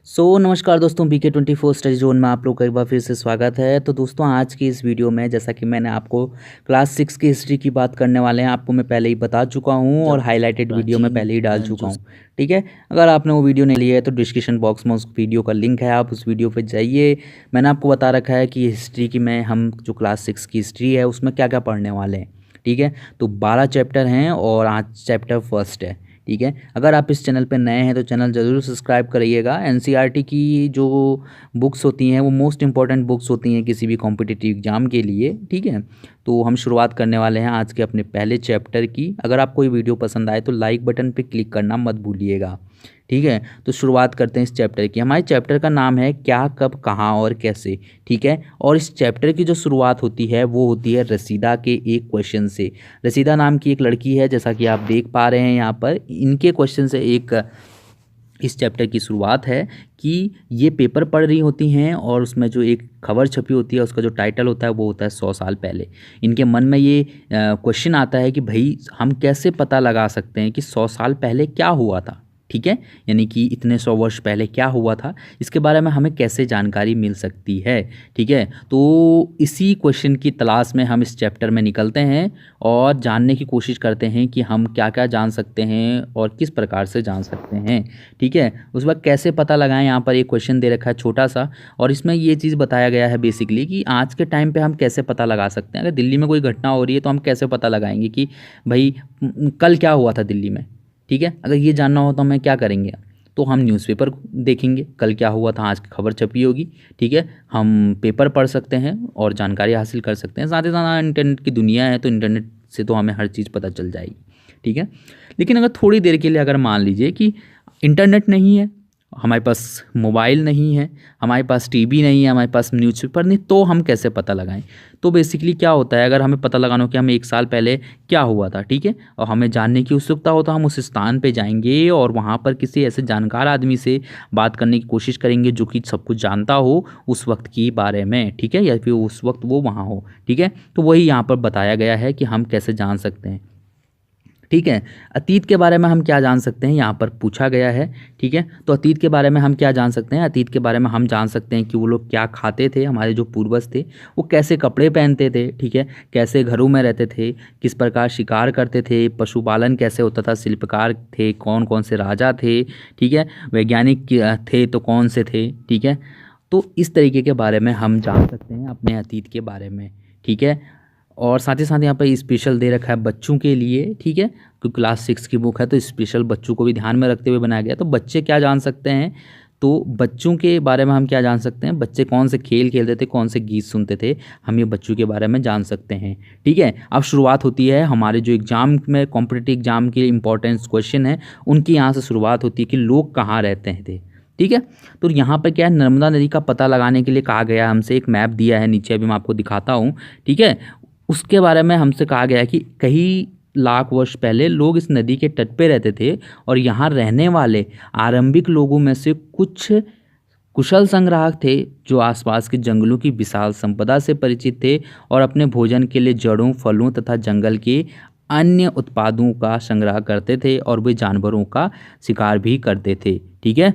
नमस्कार दोस्तों, BK24 study zone में आप लोग का एक बार फिर से स्वागत है। तो दोस्तों, आज की इस वीडियो में जैसा कि मैंने आपको क्लास 6 की हिस्ट्री की बात करने वाले हैं, आपको मैं पहले ही बता चुका हूं और जब हाईलाइटेड वीडियो में पहले ही डाल प्राचीन चुका जो हूं। ठीक है, अगर आपने वो वीडियो नहीं लिया है तो डिस्क्रिप्शन बॉक्स में उस वीडियो का लिंक है, आप उस वीडियो पर जाइए। मैंने आपको बता रखा है कि हिस्ट्री की में हम जो क्लास 6 की हिस्ट्री है उसमें क्या क्या पढ़ने वाले हैं। ठीक है, तो 12 चैप्टर हैं और आज चैप्टर फर्स्ट है। ठीक है, अगर आप इस चैनल पे नए हैं तो चैनल ज़रूर सब्सक्राइब करिएगा। एनसीईआरटी की जो बुक्स होती हैं वो मोस्ट इंपॉर्टेंट बुक्स होती हैं किसी भी कॉम्पिटिटिव एग्जाम के लिए। ठीक है, तो हम शुरुआत करने वाले हैं आज के अपने पहले चैप्टर की। अगर आपको ये वीडियो पसंद आए तो लाइक बटन पे क्लिक करना मत भूलिएगा। ठीक है, तो शुरुआत करते हैं इस चैप्टर की। हमारे चैप्टर का नाम है क्या, कब, कहाँ और कैसे। ठीक है, और इस चैप्टर की जो शुरुआत होती है वो होती है रसीदा के एक क्वेश्चन से। रसीदा नाम की एक लड़की है, जैसा कि आप देख पा रहे हैं यहाँ पर, इनके क्वेश्चन से एक इस चैप्टर की शुरुआत है कि ये पेपर पढ़ रही होती हैं और उसमें जो एक खबर छपी होती है उसका जो टाइटल होता है वो होता है 100 साल पहले। इनके मन में ये क्वेश्चन आता है कि भाई हम कैसे पता लगा सकते हैं कि 100 साल पहले क्या हुआ था। ठीक है, यानी कि इतने 100 वर्ष पहले क्या हुआ था, इसके बारे में हमें कैसे जानकारी मिल सकती है। ठीक है, तो इसी क्वेश्चन की तलाश में हम इस चैप्टर में निकलते हैं और जानने की कोशिश करते हैं कि हम क्या क्या जान सकते हैं और किस प्रकार से जान सकते हैं। ठीक है, उस वक्त कैसे पता लगाएं, यहाँ पर एक क्वेश्चन दे रखा है छोटा सा, और इसमें ये चीज़ बताया गया है बेसिकली कि आज के टाइम पे हम कैसे पता लगा सकते हैं। अगर दिल्ली में कोई घटना हो रही है तो हम कैसे पता लगाएंगे कि भाई कल क्या हुआ था दिल्ली में। ठीक है, अगर ये जानना हो तो हमें क्या करेंगे, तो हम न्यूज़पेपर देखेंगे, कल क्या हुआ था आज की खबर छपी होगी। ठीक है, हम पेपर पढ़ सकते हैं और जानकारी हासिल कर सकते हैं। साथ ही साथ इंटरनेट की दुनिया है तो इंटरनेट से तो हमें हर चीज़ पता चल जाएगी। ठीक है, लेकिन अगर थोड़ी देर के लिए अगर मान लीजिए कि इंटरनेट नहीं है, हमारे पास मोबाइल नहीं है, हमारे पास टीवी नहीं है, हमारे पास न्यूज़पेपर नहीं, तो हम कैसे पता लगाएं। तो बेसिकली क्या होता है, अगर हमें पता लगाना हो कि हमें 1 साल पहले क्या हुआ था, ठीक है, और हमें जानने की उत्सुकता हो तो हम उस स्थान पे जाएंगे और वहाँ पर किसी ऐसे जानकार आदमी से बात करने की कोशिश करेंगे जो कि सब कुछ जानता हो उस वक्त की बारे में। ठीक है, या फिर उस वक्त वो वहाँ हो। ठीक है, तो वही यहाँ पर बताया गया है कि हम कैसे जान सकते हैं। ठीक है, अतीत के बारे में हम क्या जान सकते हैं, यहाँ पर पूछा गया है। ठीक है, तो अतीत के बारे में हम क्या जान सकते हैं, अतीत के बारे में हम जान सकते हैं कि वो लोग क्या खाते थे, हमारे जो पूर्वज थे वो कैसे कपड़े पहनते थे। ठीक है, कैसे घरों में रहते थे, किस प्रकार शिकार करते थे, पशुपालन कैसे होता था, शिल्पकार थे, कौन कौन से राजा थे। ठीक है, वैज्ञानिक थे तो कौन से थे। ठीक है, तो इस तरीके के बारे में हम जान सकते हैं अपने अतीत के बारे में। ठीक है, और साथ ही साथ यहाँ पर स्पेशल दे रखा है बच्चों के लिए। ठीक है, क्योंकि क्लास 6 की बुक है तो स्पेशल बच्चों को भी ध्यान में रखते हुए बनाया गया। तो बच्चे क्या जान सकते हैं, तो बच्चों के बारे में हम क्या जान सकते हैं, बच्चे कौन से खेल खेलते थे, कौन से गीत सुनते थे, हम ये बच्चों के बारे में जान सकते हैं। ठीक है, अब शुरुआत होती है हमारे जो एग्ज़ाम में कॉम्पिटिटिव एग्जाम के इंपॉर्टेंस क्वेश्चन है उनकी, यहाँ से शुरुआत होती है कि लोग कहाँ रहते थे। ठीक है, तो यहाँ पर क्या है, नर्मदा नदी का पता लगाने के लिए कहा गया, हमसे एक मैप दिया है नीचे, अभी मैं आपको दिखाता हूँ। ठीक है, उसके बारे में हमसे कहा गया है कि कई लाख वर्ष पहले लोग इस नदी के तट पे रहते थे और यहाँ रहने वाले आरंभिक लोगों में से कुछ कुशल संग्राहक थे जो आसपास के जंगलों की विशाल संपदा से परिचित थे और अपने भोजन के लिए जड़ों, फलों तथा जंगल के अन्य उत्पादों का संग्रह करते थे और वे जानवरों का शिकार भी करते थे। ठीक है,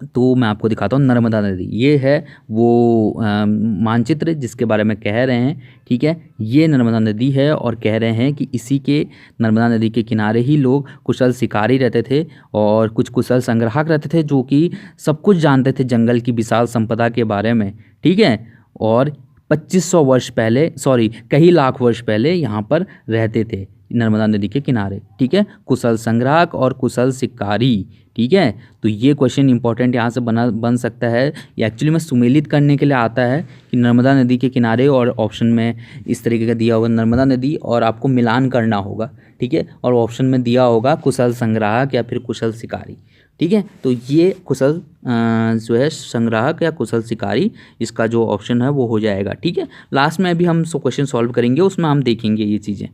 तो मैं आपको दिखाता हूँ नर्मदा नदी, ये है वो मानचित्र जिसके बारे में कह रहे हैं। ठीक है, ये नर्मदा नदी है और कह रहे हैं कि इसी के नर्मदा नदी के किनारे ही लोग कुशल शिकारी रहते थे और कुछ कुशल संग्राहक रहते थे जो कि सब कुछ जानते थे जंगल की विशाल संपदा के बारे में। ठीक है, और 2500 वर्ष पहले, सॉरी कई लाख वर्ष पहले यहाँ पर रहते थे नर्मदा नदी के किनारे। ठीक है, कुशल संग्राहक और कुशल शिकारी। ठीक है, तो ये क्वेश्चन इंपॉर्टेंट यहाँ से बन सकता है। ये एक्चुअली में सुमेलित करने के लिए आता है कि नर्मदा नदी के किनारे, और ऑप्शन में इस तरीके का दिया होगा नर्मदा नदी और आपको मिलान करना होगा। ठीक है, और ऑप्शन में दिया होगा कुशल संग्राहक या फिर कुशल शिकारी। ठीक है, तो ये कुशल जो है संग्राहक या कुशल शिकारी, इसका जो ऑप्शन है वो हो जाएगा। ठीक है, लास्ट में अभी हम क्वेश्चन सॉल्व करेंगे, उसमें हम देखेंगे ये चीज़ें।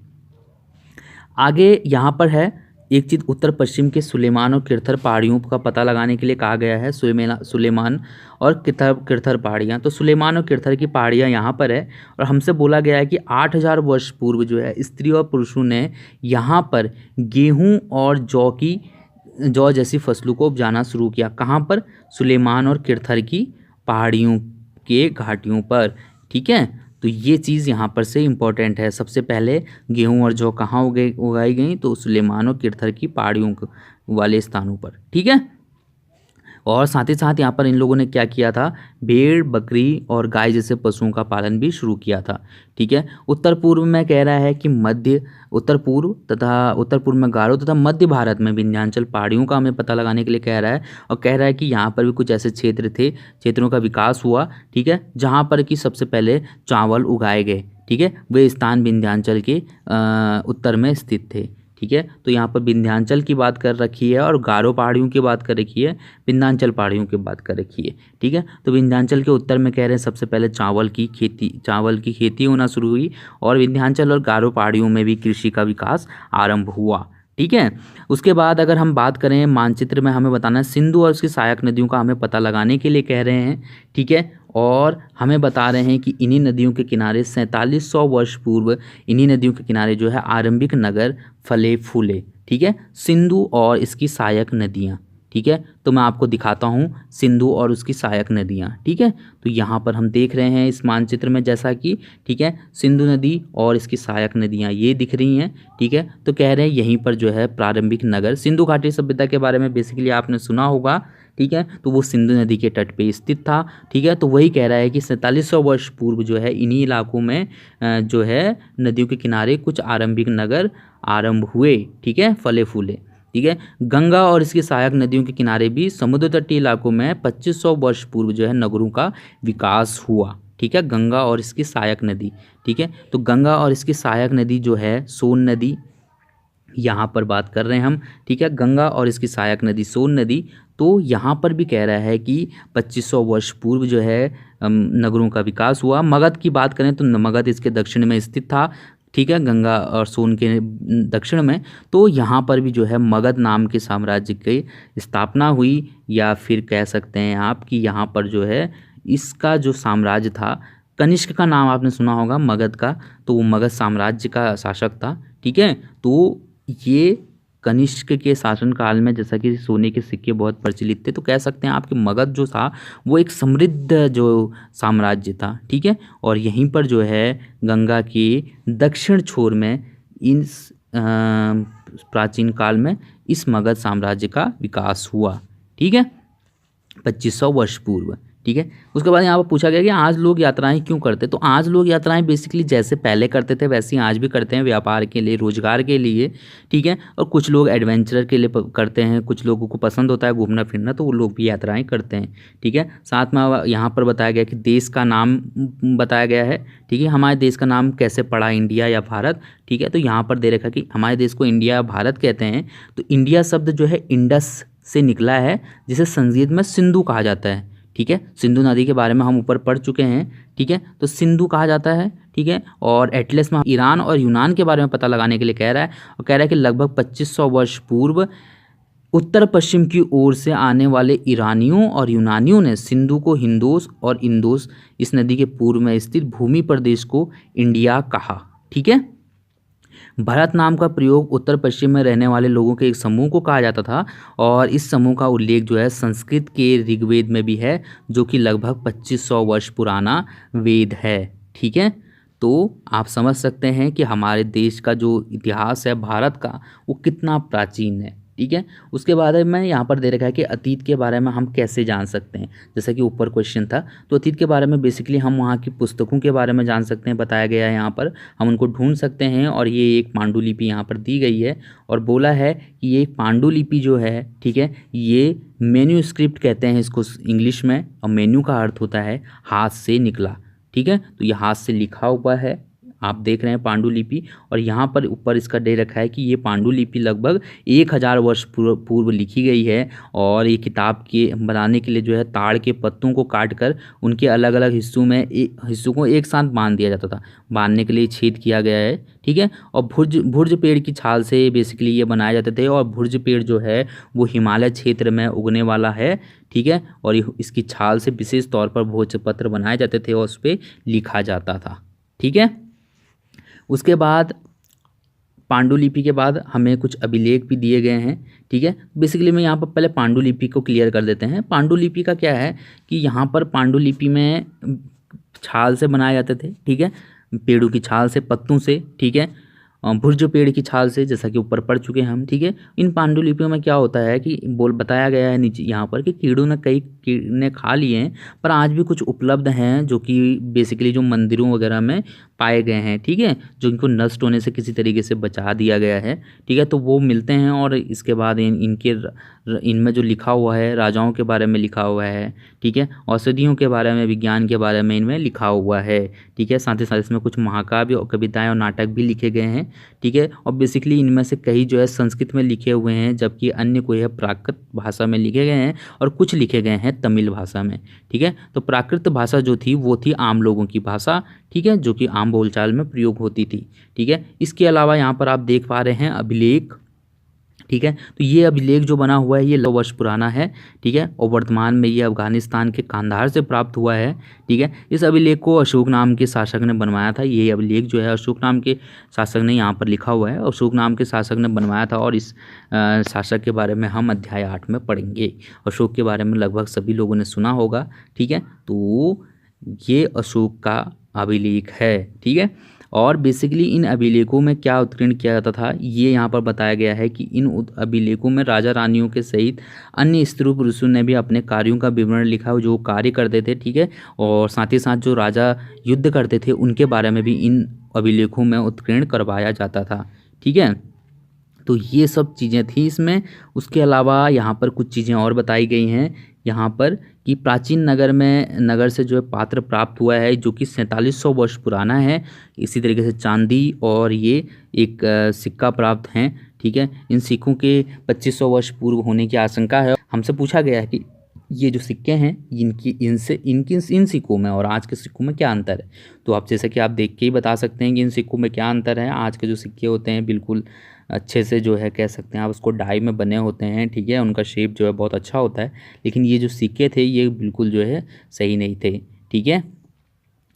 आगे यहाँ पर है एक चीज़, उत्तर पश्चिम के सुलेमान और किरथर पहाड़ियों का पता लगाने के लिए कहा गया है। सुलेमान और किरथर पहाड़ियाँ, तो सुलेमान और किरथर की पहाड़ियाँ यहाँ पर है और हमसे बोला गया है कि 8000 वर्ष पूर्व जो है स्त्री और पुरुषों ने यहाँ पर गेहूँ और जौ की जौ जैसी फसलों को उपजाना शुरू किया। कहाँ पर? सुलेमान और किरथर की पहाड़ियों के घाटियों पर। ठीक है, तो ये चीज़ यहाँ पर से इम्पोर्टेंट है। सबसे पहले गेहूँ और जौ कहाँ उगाई गई? तो सुलेमान और किरथर की पहाड़ियों वाले स्थानों पर। ठीक है, और साथ ही साथ यहाँ पर इन लोगों ने क्या किया था? भेड़, बकरी और गाय जैसे पशुओं का पालन भी शुरू किया था। ठीक है, उत्तर पूर्व में कह रहा है कि उत्तर पूर्व में गारो तथा मध्य भारत में विंध्याचल पहाड़ियों का हमें पता लगाने के लिए कह रहा है, और कह रहा है कि यहाँ पर भी कुछ ऐसे क्षेत्रों का विकास हुआ। ठीक है, जहाँ पर कि सबसे पहले चावल उगाए गए। ठीक है, वे स्थान विंध्याचल के उत्तर में स्थित थे। ठीक है, तो यहाँ पर विंध्याचल की बात कर रखी है और गारो पहाड़ियों की बात कर रखी है, विंध्याचल पहाड़ियों की बात कर रखी है। ठीक है, तो विंध्याचल के उत्तर में कह रहे हैं सबसे पहले चावल की खेती होना शुरू हुई, और विंध्याचल और गारो पहाड़ियों में भी कृषि का विकास आरंभ हुआ। ठीक है, उसके बाद अगर हम बात करें मानचित्र में, हमें बताना है सिंधु और उसकी सहायक नदियों का हमें पता लगाने के लिए कह रहे हैं। ठीक है, और हमें बता रहे हैं कि इन्हीं नदियों के किनारे 4700 वर्ष पूर्व इन्हीं नदियों के किनारे जो है आरंभिक नगर फले फूले। ठीक है, सिंधु और इसकी सहायक नदियाँ। ठीक है, तो मैं आपको दिखाता हूँ सिंधु और उसकी सहायक नदियाँ। ठीक है, तो यहाँ पर हम देख रहे हैं इस मानचित्र में जैसा कि, ठीक है, सिंधु नदी और इसकी सहायक नदियाँ ये दिख रही हैं। ठीक है, तो कह रहे हैं यहीं पर जो है प्रारंभिक नगर, सिंधु घाटी सभ्यता के बारे में बेसिकली आपने सुना होगा। ठीक है, तो वो सिंधु नदी के तट पे स्थित था। ठीक है, तो वही कह रहा है कि 4700 वर्ष पूर्व जो है इन्हीं इलाकों में जो है नदियों के किनारे कुछ आरंभिक नगर आरंभ हुए। ठीक है, फले फूले। ठीक है, गंगा और इसकी सहायक नदियों के किनारे भी समुद्र तटीय इलाकों में 2500 वर्ष पूर्व जो है नगरों का विकास हुआ। ठीक है, गंगा और इसकी सहायक नदी। ठीक है, तो गंगा और इसकी सहायक नदी जो है सोन नदी, यहाँ पर बात कर रहे हैं हम। ठीक है, गंगा और इसकी सहायक नदी सोन नदी, तो यहाँ पर भी कह रहा है कि 2500 वर्ष पूर्व जो है नगरों का विकास हुआ। मगध की बात करें तो मगध इसके दक्षिण में स्थित था। ठीक है, गंगा और सोन के दक्षिण में, तो यहाँ पर भी जो है मगध नाम के साम्राज्य की स्थापना हुई, या फिर कह सकते हैं आप कि यहाँ पर जो है इसका जो साम्राज्य था, कनिष्क का नाम आपने सुना होगा मगध का, तो वो मगध साम्राज्य का शासक था। ठीक है, तो ये कनिष्क के शासनकाल में जैसा कि सोने के सिक्के बहुत प्रचलित थे, तो कह सकते हैं आपके मगध जो था वो एक समृद्ध जो साम्राज्य था। ठीक है, और यहीं पर जो है गंगा के दक्षिण छोर में इस प्राचीन काल में इस मगध साम्राज्य का विकास हुआ। ठीक है, 2500 वर्ष पूर्व। ठीक है, उसके बाद यहाँ पर पूछा गया कि आज लोग यात्राएं क्यों करते, तो आज लोग यात्राएं बेसिकली जैसे पहले करते थे वैसे ही आज भी करते हैं, व्यापार के लिए, रोजगार के लिए। ठीक है, और कुछ लोग एडवेंचर के लिए करते हैं, कुछ लोगों को पसंद होता है घूमना फिरना, तो वो लोग भी यात्राएं करते हैं। ठीक है, साथ में यहाँ पर बताया गया कि देश का नाम बताया गया है। ठीक है, हमारे देश का नाम कैसे पड़ा, इंडिया या भारत। ठीक है, तो यहाँ पर दे रखा कि हमारे देश को इंडिया या भारत कहते हैं, तो इंडिया शब्द जो है इंडस से निकला है, जिसे संस्कृत में सिंधु कहा जाता है। ठीक है, सिंधु नदी के बारे में हम ऊपर पढ़ चुके हैं। ठीक है, तो सिंधु कहा जाता है। ठीक है, और एटलस में ईरान और यूनान के बारे में पता लगाने के लिए कह रहा है, और कह रहा है कि लगभग 2500 वर्ष पूर्व उत्तर पश्चिम की ओर से आने वाले ईरानियों और यूनानियों ने सिंधु को हिंदोस और इंदोस, इस नदी के पूर्व में स्थित भूमि प्रदेश को इंडिया कहा। ठीक है, भारत नाम का प्रयोग उत्तर पश्चिम में रहने वाले लोगों के एक समूह को कहा जाता था, और इस समूह का उल्लेख जो है संस्कृत के ऋग्वेद में भी है, जो कि लगभग 2500 वर्ष पुराना वेद है। ठीक है, तो आप समझ सकते हैं कि हमारे देश का जो इतिहास है भारत का, वो कितना प्राचीन है। ठीक है, उसके बाद में यहाँ पर दे रखा है कि अतीत के बारे में हम कैसे जान सकते हैं, जैसा कि ऊपर क्वेश्चन था, तो अतीत के बारे में बेसिकली हम वहाँ की पुस्तकों के बारे में जान सकते हैं, बताया गया है यहाँ पर, हम उनको ढूंढ सकते हैं। और ये एक पांडुलिपि यहाँ पर दी गई है, और बोला है कि ये पांडुलिपि जो है, ठीक है, ये मैन्यूस्क्रिप्ट कहते हैं इसको इंग्लिश में, और मेन्यू का अर्थ होता है हाथ से निकला। ठीक है, तो ये हाथ से लिखा हुआ है, आप देख रहे हैं पांडुलिपि, और यहाँ पर ऊपर इसका दे रखा है कि ये पांडुलिपि लगभग 1000 वर्ष पूर्व लिखी गई है, और ये किताब के बनाने के लिए जो है ताड़ के पत्तों को काट कर उनके अलग अलग हिस्सों को एक साथ बांध दिया जाता था, बांधने के लिए छेद किया गया है। ठीक है, और भुर्ज पेड़ की छाल से बेसिकली ये बनाए जाते थे, और भुर्ज पेड़ जो है वो हिमालय क्षेत्र में उगने वाला है। ठीक है, और इसकी छाल से विशेष तौर पर भोजपत्र बनाए जाते थे और उस पर लिखा जाता था। ठीक है, उसके बाद पांडुलिपि के बाद हमें कुछ अभिलेख भी दिए गए हैं। ठीक है, बेसिकली मैं यहाँ पर पहले पांडुलिपि को क्लियर कर देते हैं। पांडुलिपि का क्या है कि यहाँ पर पांडुलिपि में छाल से बनाए जाते थे। ठीक है, पेड़ों की छाल से, पत्तों से। ठीक है, भुर्ज पेड़ की छाल से, जैसा कि ऊपर पढ़ चुके हैं हम। ठीक है, इन पांडुलिपियों में क्या होता है कि बताया गया है नीचे यहाँ पर कि कीड़ों ने कई कीड़े खा लिए हैं, पर आज भी कुछ उपलब्ध हैं जो कि बेसिकली जो मंदिरों वगैरह में पाए गए हैं। ठीक है, जो इनको नष्ट होने से किसी तरीके से बचा दिया गया है। ठीक है, तो वो मिलते हैं। और इसके बाद इनमें जो लिखा हुआ है, राजाओं के बारे में लिखा हुआ है। ठीक है, औषधियों के बारे में, विज्ञान के बारे में इनमें लिखा हुआ है। ठीक है, साथ ही साथ इसमें कुछ महाकाव्य और कविताएं और नाटक भी लिखे गए हैं। ठीक है, और बेसिकली इनमें से कई जो है संस्कृत में लिखे हुए हैं, जबकि अन्य कोई है प्राकृत भाषा में लिखे गए हैं, और कुछ लिखे गए हैं तमिल भाषा में। ठीक है, तो प्राकृत भाषा जो थी वो थी आम लोगों की भाषा। ठीक है, जो कि आम बोलचाल में प्रयोग होती थी। ठीक है, इसके अलावा यहाँ पर आप देख पा रहे हैं अभिलेख। ठीक है, तो ये अभिलेख जो बना हुआ है ये 100 वर्ष पुराना है। ठीक है, और वर्तमान में ये अफगानिस्तान के कांधार से प्राप्त हुआ है। ठीक है, इस अभिलेख को अशोक नाम के शासक ने बनवाया था। ये अभिलेख जो है अशोक नाम के शासक ने, यहाँ पर लिखा हुआ है, अशोक नाम के शासक ने बनवाया था। और इस शासक के बारे में हम अध्याय 8 में पढ़ेंगे। अशोक के बारे में लगभग सभी लोगों ने सुना होगा। ठीक है, तो ये अशोक का अभिलेख है। ठीक है, और बेसिकली इन अभिलेखों में क्या उत्कीर्ण किया जाता था ये यहाँ पर बताया गया है कि इन अभिलेखों में राजा रानियों के सहित अन्य स्त्री पुरुषों ने भी अपने कार्यों का विवरण लिखा हो, जो कार्य करते थे। ठीक है, और साथ ही साथ जो राजा युद्ध करते थे उनके बारे में भी इन अभिलेखों में उत्कीर्ण करवाया जाता था। ठीक है, तो ये सब चीज़ें थी इसमें। उसके अलावा यहाँ पर कुछ चीज़ें और बताई गई हैं यहाँ पर कि प्राचीन नगर से जो है पात्र प्राप्त हुआ है, जो कि 4700 वर्ष पुराना है। इसी तरीके से चांदी और ये एक सिक्का प्राप्त हैं। ठीक है, इन सिक्कों के 2500 वर्ष पूर्व होने की आशंका है। हमसे पूछा गया है कि ये जो सिक्के हैं इन सिक्कों में और आज के सिक्कों में क्या अंतर है। तो आप जैसे कि आप देख के ही बता सकते हैं कि इन सिक्कों में क्या अंतर है। आज के जो सिक्के होते हैं बिल्कुल अच्छे से जो है कह सकते हैं आप उसको डाई में बने होते हैं। ठीक है, उनका शेप जो है बहुत अच्छा होता है, लेकिन ये जो सिक्के थे ये बिल्कुल जो है सही नहीं थे। ठीक है,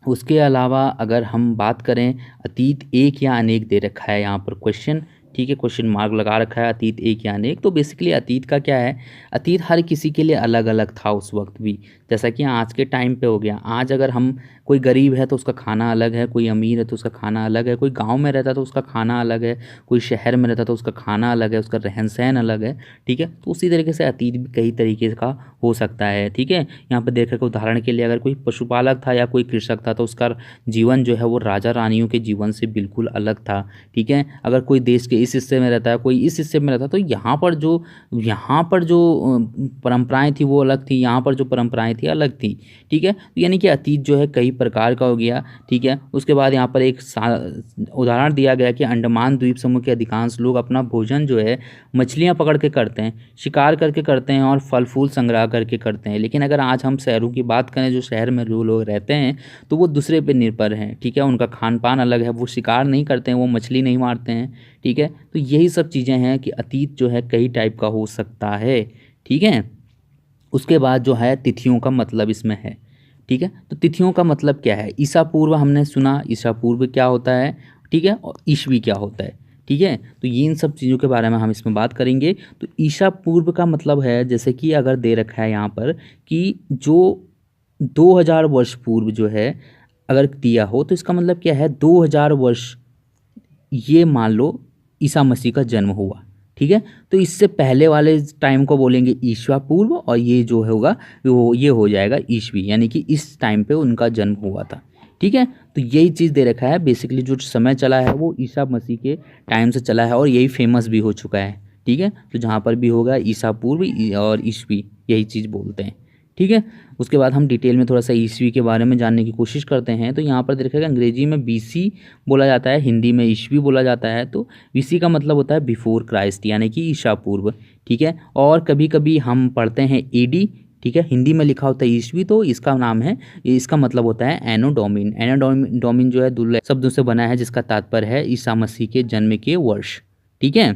उसके अलावा अगर हम बात करें, अतीत एक या अनेक दे रखा है यहाँ पर क्वेश्चन। ठीक है, क्वेश्चन मार्क लगा रखा है, अतीत एक या अनेक। तो बेसिकली अतीत का क्या है, अतीत हर किसी के लिए अलग अलग था उस वक्त भी, जैसा कि आज के टाइम पे हो गया। आज अगर हम, कोई गरीब है तो उसका खाना अलग है, कोई अमीर है तो उसका खाना अलग है, कोई गांव में रहता तो उसका खाना अलग है, कोई शहर में रहता तो उसका खाना अलग है, उसका रहन सहन अलग है। ठीक है, तो उसी तरीके से अतीत भी कई तरीके का हो सकता है। ठीक है, यहाँ पर देखा कि उदाहरण के लिए अगर कोई पशुपालक था या कोई कृषक था तो उसका जीवन जो है वो राजा रानियों के जीवन से बिल्कुल अलग था। ठीक है, अगर कोई देश के इस हिस्से में रहता है, कोई इस हिस्से में रहता है, तो यहाँ पर जो परंपराएं थी वो अलग थी, यहाँ पर जो परंपराएं थी अलग थी। ठीक है, तो यानी कि अतीत जो है कई प्रकार का हो गया। ठीक है, उसके बाद यहाँ पर एक उदाहरण दिया गया कि अंडमान द्वीप समूह के अधिकांश लोग अपना भोजन जो है मछलियाँ पकड़ के करते हैं, शिकार करके करते हैं और फल फूल संग्रह करके करते हैं। लेकिन अगर आज हम शहरों की बात करें, जो शहर में जो लोग रहते हैं तो वो दूसरे पे निर्भर हैं। ठीक है, उनका खान पान अलग है, वो शिकार नहीं करते हैं, वो मछली नहीं मारते हैं। ठीक है, तो यही सब चीज़ें हैं कि अतीत जो है कई टाइप का हो सकता है। ठीक है, उसके बाद जो है तिथियों का मतलब इसमें है। ठीक है, तो तिथियों का मतलब क्या है, ईसा पूर्व हमने सुना, ईसा पूर्व क्या होता है। ठीक है, और ईस्वी क्या होता है। ठीक है, तो ये इन सब चीज़ों के बारे में हम इसमें बात करेंगे। तो ईसा पूर्व का मतलब है, जैसे कि अगर दे रखा है यहाँ पर कि जो 2000 वर्ष पूर्व जो है अगर दिया हो, तो इसका मतलब क्या है, 2000 वर्ष ये मान लो ईसा मसीह का जन्म हुआ। ठीक है, तो इससे पहले वाले टाइम को बोलेंगे ईसा पूर्व, और ये जो होगा वो ये हो जाएगा ईस्वी, यानी कि इस टाइम पे उनका जन्म हुआ था। ठीक है, तो यही चीज़ दे रखा है। बेसिकली जो समय चला है वो ईसा मसीह के टाइम से चला है और यही फेमस भी हो चुका है। ठीक है, तो जहाँ पर भी होगा ईसा पूर्व और ईस्वी यही चीज़ बोलते हैं। ठीक है, उसके बाद हम डिटेल में थोड़ा सा ईस्वी के बारे में जानने की कोशिश करते हैं। तो यहाँ पर देखिएगा अंग्रेजी में बीसी बोला जाता है, हिंदी में ईस्वी बोला जाता है। तो बीसी का मतलब होता है बिफोर क्राइस्ट, यानी कि ईसा पूर्व। ठीक है, और कभी कभी हम पढ़ते हैं एडी। ठीक है, हिंदी में लिखा होता है ईस्वी, तो इसका नाम है, इसका मतलब होता है एनो डोमिन। एनो डोमिन जो है दुल्हे शब्दों से बना है, जिसका तात्पर्य है ईसा मसीह के जन्म के वर्ष। ठीक है,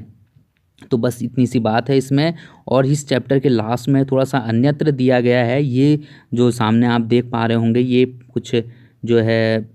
तो बस इतनी सी बात है इसमें। और इस चैप्टर के लास्ट में थोड़ा सा अन्यत्र दिया गया है। ये जो सामने आप देख पा रहे होंगे, ये कुछ जो है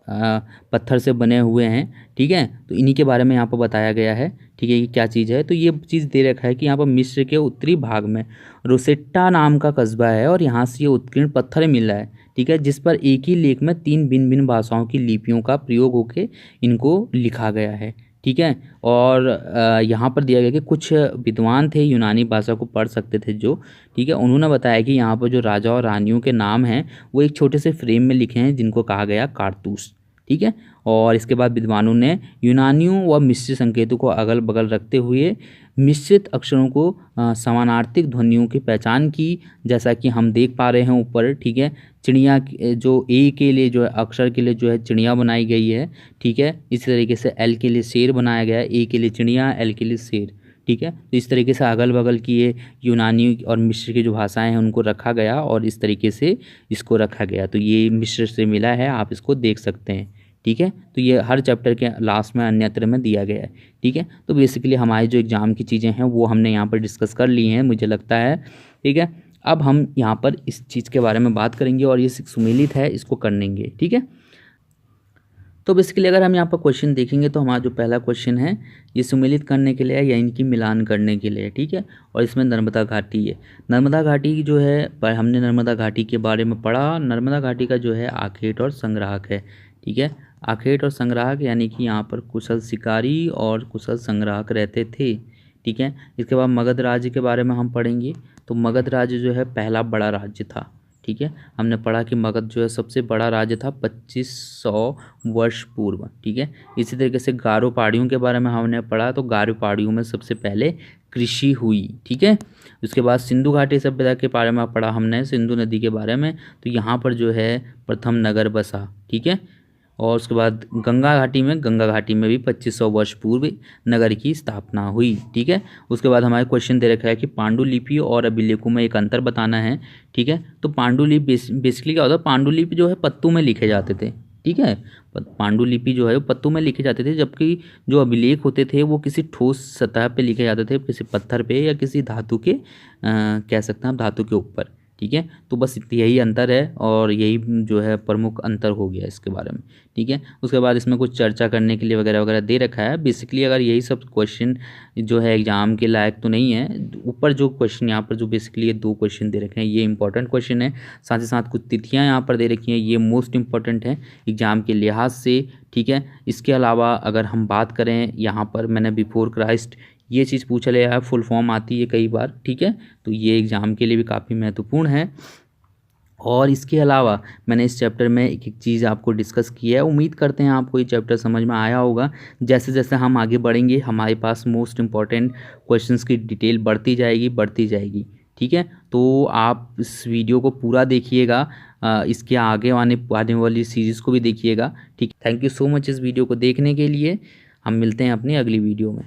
पत्थर से बने हुए हैं, ठीक है। तो इन्हीं के बारे में यहाँ पर बताया गया है, ठीक है, कि क्या चीज़ है। तो ये चीज़ दे रखा है कि यहाँ पर मिस्र के उत्तरी भाग में रोसेट्टा नाम का कस्बा है और यहाँ से ये उत्कीर्ण पत्थर मिला है, ठीक है, जिस पर एक ही लेख में 3 भिन्न भिन्न भाषाओं की लिपियों का प्रयोग होकर इनको लिखा गया है, ठीक है। और यहाँ पर दिया गया कि कुछ विद्वान थे, यूनानी भाषा को पढ़ सकते थे जो, ठीक है, उन्होंने बताया कि यहाँ पर जो राजा और रानियों के नाम हैं वो एक छोटे से फ्रेम में लिखे हैं जिनको कहा गया कारतूस, ठीक है। और इसके बाद विद्वानों ने यूनानियों व मिश्रित संकेतों को अगल बगल रखते हुए मिश्रित अक्षरों को समानार्थक ध्वनियों की पहचान की, जैसा कि हम देख पा रहे हैं ऊपर, ठीक है। चिड़िया जो ए के लिए जो है अक्षर के लिए जो है चिड़िया बनाई गई है, ठीक है। इसी तरीके से एल के लिए शेर बनाया गया है, ए के लिए चिड़िया, एल के लिए शेर, ठीक है। तो इस तरीके से अगल बगल की ये यूनानी और मिस्र की जो भाषाएं हैं उनको रखा गया और इस तरीके से इसको रखा गया। तो ये मिस्र से मिला है, आप इसको देख सकते हैं, ठीक है। तो ये हर चैप्टर के लास्ट में अन्यत्र में दिया गया है, ठीक है। तो बेसिकली हमारी जो एग्ज़ाम की चीज़ें हैं वो हमने यहाँ पर डिस्कस कर ली हैं, मुझे लगता है, ठीक है। अब हम यहाँ पर इस चीज़ के बारे में बात करेंगे और ये सुमेलित है, इसको करेंगे, ठीक है। तो बेसिकली अगर हम यहाँ पर क्वेश्चन देखेंगे तो हमारा जो पहला क्वेश्चन है ये सुमेलित करने के लिए है या इनकी मिलान करने के लिए, ठीक है। और इसमें नर्मदा घाटी है। नर्मदा घाटी जो है पर हमने नर्मदा घाटी के बारे में पढ़ा। नर्मदा घाटी का जो है आखेट और संग्राहक है, ठीक है। आखेट और संग्राहक यानी कि यहाँ पर कुशल शिकारी और कुशल संग्राहक रहते थे, ठीक है। इसके बाद मगध राज्य के बारे में हम पढ़ेंगे। तो मगध राज्य जो है पहला बड़ा राज्य था, ठीक है। हमने पढ़ा कि मगध जो है सबसे बड़ा राज्य था 2500 वर्ष पूर्व, ठीक है। इसी तरीके से गारो पहाड़ियों के बारे में हमने पढ़ा। तो गारो पहाड़ियों में सबसे पहले कृषि हुई, ठीक है। उसके बाद सिंधु घाटी सभ्यता के बारे में पढ़ा हमने, सिंधु नदी के बारे में। तो यहाँ पर जो है प्रथम नगर बसा, ठीक है। और उसके बाद गंगा घाटी में भी 2500 वर्ष पूर्व नगर की स्थापना हुई, ठीक है। उसके बाद हमारे क्वेश्चन दे रखा है कि पांडुलिपि और अभिलेखों में एक अंतर बताना है, ठीक है। तो पांडुलिपि बेसिकली क्या होता है, पांडुलिपि जो है पत्तों में लिखे जाते थे, ठीक है। पांडुलिपि जो है वो पत्तों में लिखे जाते थे, जबकि जो अभिलेख होते थे वो किसी ठोस सतह पे लिखे जाते थे, किसी पत्थर पे या किसी धातु के कह सकते हैं आप धातु के ऊपर, ठीक है। तो बस यही अंतर है और यही जो है प्रमुख अंतर हो गया इसके बारे में, ठीक है। उसके बाद इसमें कुछ चर्चा करने के लिए वगैरह वगैरह दे रखा है। बेसिकली अगर यही सब क्वेश्चन जो है एग्जाम के लायक तो नहीं है। ऊपर जो क्वेश्चन यहाँ पर जो बेसिकली ये 2 क्वेश्चन दे रखे हैं ये इंपॉर्टेंट क्वेश्चन है। साथ ही साथ कुछ तिथियाँ यहाँ पर दे रखी हैं, ये मोस्ट इंपॉर्टेंट है एग्जाम के लिहाज से, ठीक है। इसके अलावा अगर हम बात करें यहाँ पर मैंने बिफोर क्राइस्ट ये चीज़ पूछा लिया है, फुल फॉर्म आती है कई बार, ठीक है। तो ये एग्ज़ाम के लिए भी काफ़ी महत्वपूर्ण है। और इसके अलावा मैंने इस चैप्टर में एक एक चीज़ आपको डिस्कस की है। उम्मीद करते हैं आपको ये चैप्टर समझ में आया होगा। जैसे जैसे हम आगे बढ़ेंगे हमारे पास मोस्ट इम्पॉर्टेंट क्वेश्चंस की डिटेल बढ़ती जाएगी, ठीक है। तो आप इस वीडियो को पूरा देखिएगा, इसके आगे आने वाली सीरीज़ को भी देखिएगा, ठीक। थैंक यू सो मच इस वीडियो को देखने के लिए। हम मिलते हैं अपनी अगली वीडियो में।